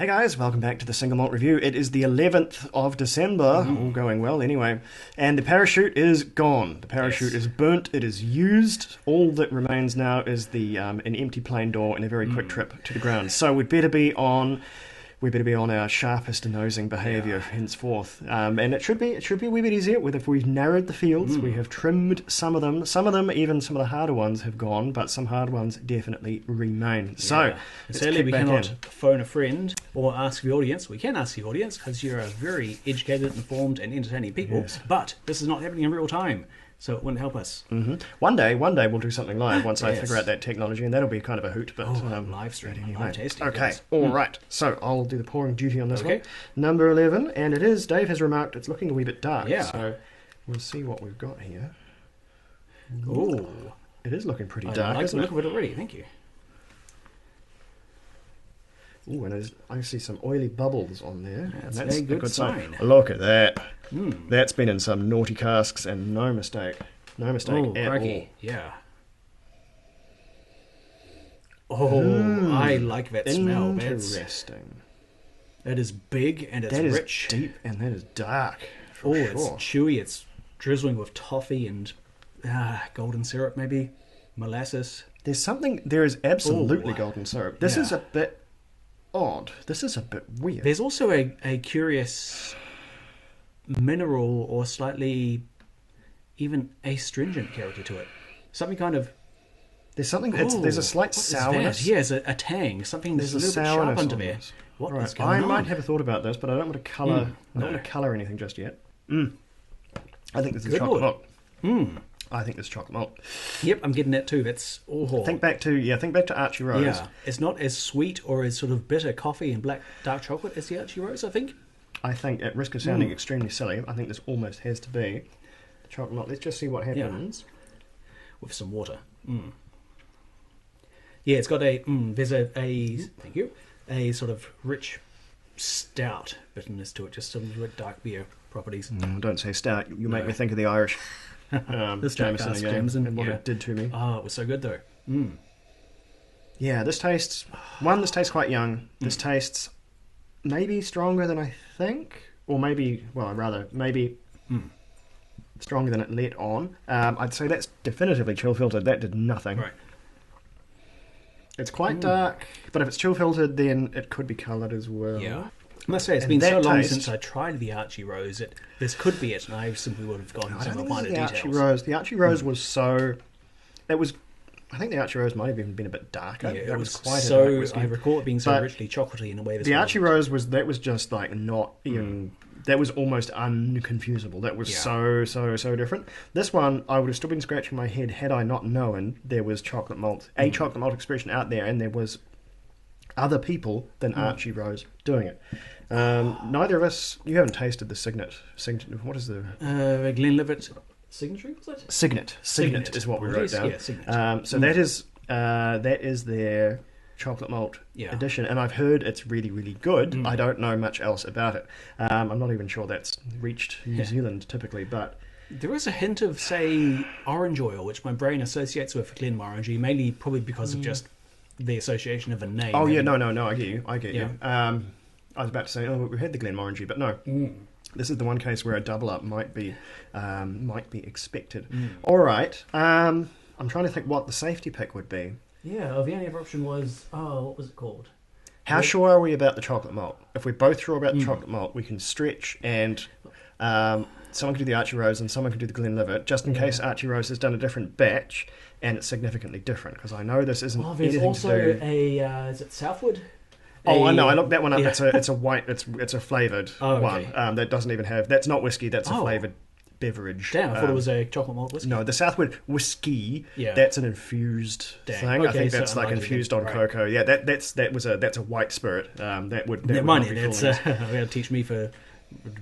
Hey guys, welcome back to the Single Malt Review. It is the 11th of December, all going well anyway, and the parachute is gone. The parachute is burnt, it is used. All that remains now is the an empty plane door and a very quick trip to the ground. So we'd better be on our sharpest nosing behaviour henceforth. And it should be a wee bit easier with if we've narrowed the fields, we have trimmed some of them. Some of them, even some of the harder ones, have gone, but some hard ones definitely remain. So, sadly we cannot phone a friend or ask the audience. We can ask the audience because you're a very educated, informed and entertaining people, but this is not happening in real time. So it wouldn't help us. One day we'll do something live once I figure out that technology, and that'll be kind of a hoot. But live stream, anyway. live tasting. Okay, all right. So I'll do the pouring duty on this one. Number 11, and it is. Dave has remarked it's looking a wee bit dark. Yeah. So we'll see what we've got here. Ooh, it is looking pretty dark. I like isn't the it? look of it already. Thank you. Ooh, and I see some oily bubbles on there. That's and a good sign. Look at that. That's been in some naughty casks, and no mistake. No mistake at all. Yeah. Oh, I like that smell. Interesting. That is big and it's that is rich. Deep and that is dark. It's chewy. It's drizzling with toffee and golden syrup, maybe molasses. There is absolutely golden syrup. This is a bit odd. This is a bit weird. There's also a curious mineral or slightly even astringent character to it. Something kind of... There's something... there's a slight sourness. Yeah, there's a tang. Something that's a little bit sharp under there. What is going on? I might have a thought about this, but I don't want to colour... I don't want to colour anything just yet. I think this is chocolate malt. I think this is chocolate malt. Yep, I'm getting that too. That's Think back to Archie Rose. Yeah, it's not as sweet or as sort of bitter coffee and black dark chocolate as the Archie Rose, I think. I think, at risk of sounding extremely silly, I think this almost has to be the chocolate malt. Let's just see what happens. With some water. Yeah, it's got there's thank you, a sort of rich stout bitterness to it, just some dark beer properties. Don't say stout. You make me think of the Irish. This Jameson and what it did to me. Oh, it was so good though. Yeah, this tastes quite young. This tastes maybe stronger than I think, or maybe stronger than it let on. I'd say that's definitively chill filtered. That did nothing. Right. It's quite dark, but if it's chill filtered, then it could be coloured as well. Yeah. I must say, it's been so long since I tried the Archie Rose. This could be it, and I simply would have gone into some finer details. The Archie Rose was so... I think the Archie Rose might have even been a bit darker. Yeah, it was quite so... a dark whiskey. I recall it being so richly chocolatey in a way. The Archie Rose was just like not even... That was almost unconfusable. That was so different. This one, I would have still been scratching my head had I not known there was chocolate malt, chocolate malt expression out there, and there was other people than Archie Rose doing it. Neither of us... You haven't tasted the Signet. What is the... Glenlivet Signature, was it? Signet is what we wrote down. Yeah, Signet. So that is their chocolate malt edition, and I've heard it's really, really good. I don't know much else about it. I'm not even sure that's reached New Zealand typically, but... There is a hint of, say, orange oil, which my brain associates with Glenmorangie, mainly probably because of just the association of a name. Oh, yeah, no, I get you. I was about to say, we've had the Glenmorangie, but no. This is the one case where a double up might be expected. All right. I'm trying to think what the safety pick would be. Yeah, the only other option was... what was it called? How sure are we about the chocolate malt? If we're both sure about the chocolate malt, we can stretch and someone could do the Archie Rose and someone could do the Glenlivet, just in case Archie Rose has done a different batch and it's significantly different, because I know this isn't anything also to do... is it Southwood? I know. I looked that one up. Yeah. It's a white. It's a flavoured one. That doesn't even have. That's not whiskey. That's a flavoured beverage. Damn, I thought it was a chocolate malt whiskey. No, the Southwood whiskey. Yeah. That's an infused thing. Okay, I think that's like infused on cocoa. Yeah, that's a white spirit. That would. Never mind. That's that'll teach me for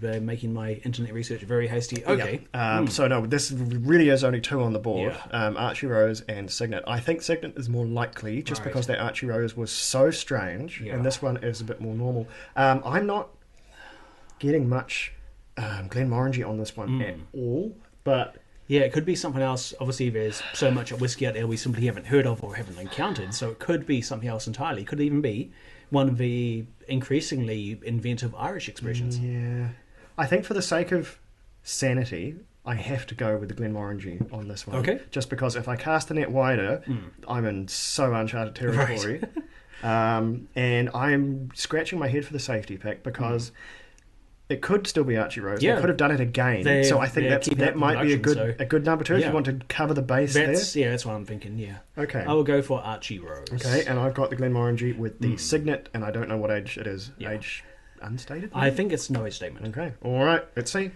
making my internet research very hasty. Okay. So no, this really is only two on the board. Archie Rose and Signet. I think Signet is more likely just because that Archie Rose was so strange, and this one is a bit more normal. I'm not getting much Glenmorangie on this one at all, but Yeah, it could be something else. Obviously, there's so much whiskey out there we simply haven't heard of or haven't encountered, so it could be something else entirely. It could even be one of the increasingly inventive Irish expressions. Yeah. I think for the sake of sanity, I have to go with the Glenmorangie on this one. Okay. Just because if I cast the net wider, I'm in so uncharted territory. And I'm scratching my head for the safety pick because it could still be Archie Rose. Yeah. They could have done it again. So I think that might be a good number two if you want to cover the base there. Yeah, that's what I'm thinking, yeah. Okay. I will go for Archie Rose. Okay, and I've got the Glenmorangie with the signet, and I don't know what age it is. Yeah. Age unstated? I think it's no age statement. Okay, all right. Let's see.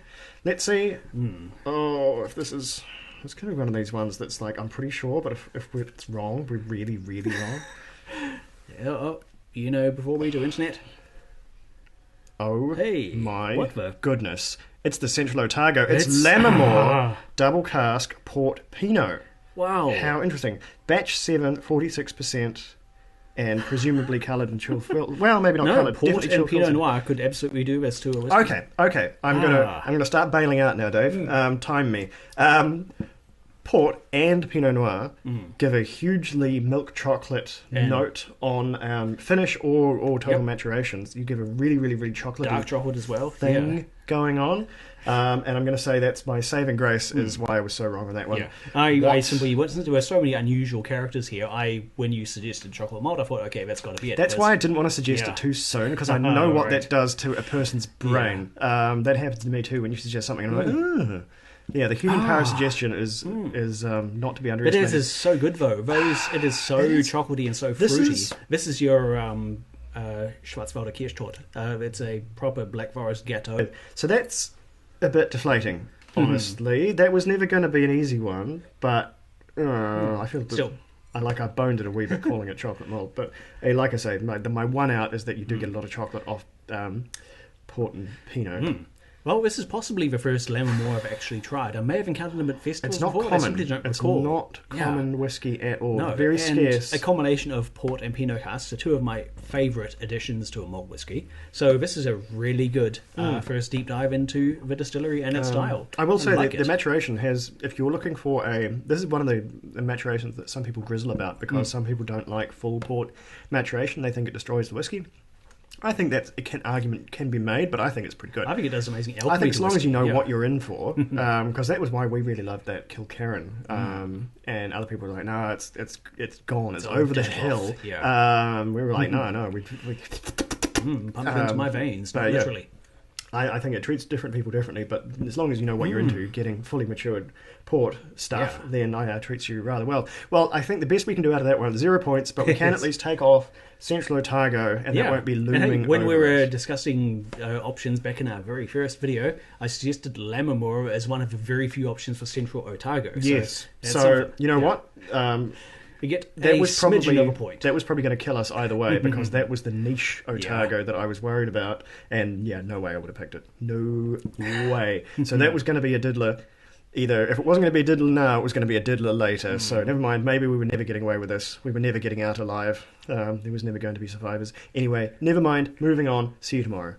Oh, if this is... It's going to be one of these ones that's like, I'm pretty sure, but if it's wrong, we're really, really wrong. Before we do internet... Oh, hey, my goodness. It's the Central Otago. It's Lammermoor Double Cask Port Pinot. Wow. How interesting. Batch 7, 46%, and presumably coloured and chilled. Well, maybe not coloured. Port and Pinot Noir could absolutely do this to a whiskey. Okay. I'm gonna start bailing out now, Dave. Time me. Port and Pinot Noir give a hugely milk chocolate note on finish or total maturations. You give a really, really, really chocolatey dark chocolate as well thing going on. And I'm going to say that's my saving grace is why I was so wrong on that one. Yeah. I simply since there were so many unusual characters here. When you suggested chocolate malt, I thought, okay, that's got to be it. That's why I didn't want to suggest it too soon because I know what that does to a person's brain. That happens to me too when you suggest something and I'm like, yeah, the human power of suggestion is not to be underestimated. It is so good though. It is so chocolatey and so fruity. This is your Schwarzwälder Kirschtorte. It's a proper Black Forest Gâteau. So that's a bit deflating, honestly. That was never going to be an easy one, but I feel still. I boned it a wee bit calling it chocolate malt, but like I say, my one out is that you do get a lot of chocolate off Port and Pinot. Well, this is possibly the first Lammermoor I've actually tried. I may have encountered them at festivals before. Common. I simply don't recall. It's not common whiskey at all. No, very scarce. A combination of port and Pinot casks are two of my favourite additions to a malt whiskey. So this is a really good first deep dive into the distillery and its style. I will say that the maturation has, if you're looking for this is one of the maturations that some people grizzle about because some people don't like full port maturation. They think it destroys the whiskey. I think that argument can be made, but I think it's pretty good. I think it does amazing alchemy. I think as long as you know what you're in for, because that was why we really loved that Kilkerran, and other people were like, no, it's gone, it's over the hill. We were like, no, we pump it into my veins, literally. Yeah. I think it treats different people differently, but as long as you know what you're into, getting fully matured port stuff, then it treats you rather well. Well, I think the best we can do out of that one is 0 points, but we can at least take off Central Otago, and that won't be looming when over we were us. Discussing options back in our very first video, I suggested Lammermoor as one of the very few options for Central Otago. Yes. So you know what? We get that was probably of a point. That was probably going to kill us either way because that was the niche Otago that I was worried about, and no way I would have picked it. No way. So that was going to be a diddler. Either if it wasn't going to be a diddler now, it was going to be a diddler later. So never mind. Maybe we were never getting away with this. We were never getting out alive. There was never going to be survivors. Anyway, never mind. Moving on. See you tomorrow.